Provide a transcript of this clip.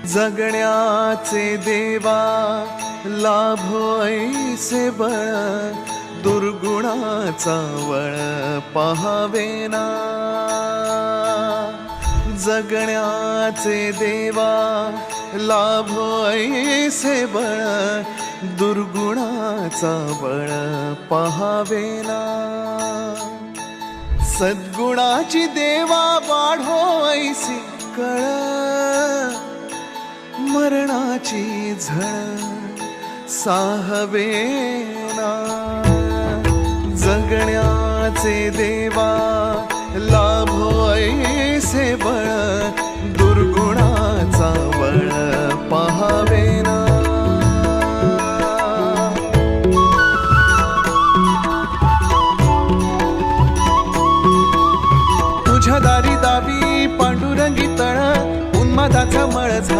जगण्याचे देवा लाभो ऐसे बळ, दुर्गुणाचा वळ पहावेना. जगण्याचे देवा लाभो ऐसे बळ, दुर्गुणाचा बळ पहावेना. सद्गुणाची देवा वाढो ऐसी कळ, मरणाची झळ साहवेना. जगण्याचे देवा लाभो ऐसे बळ,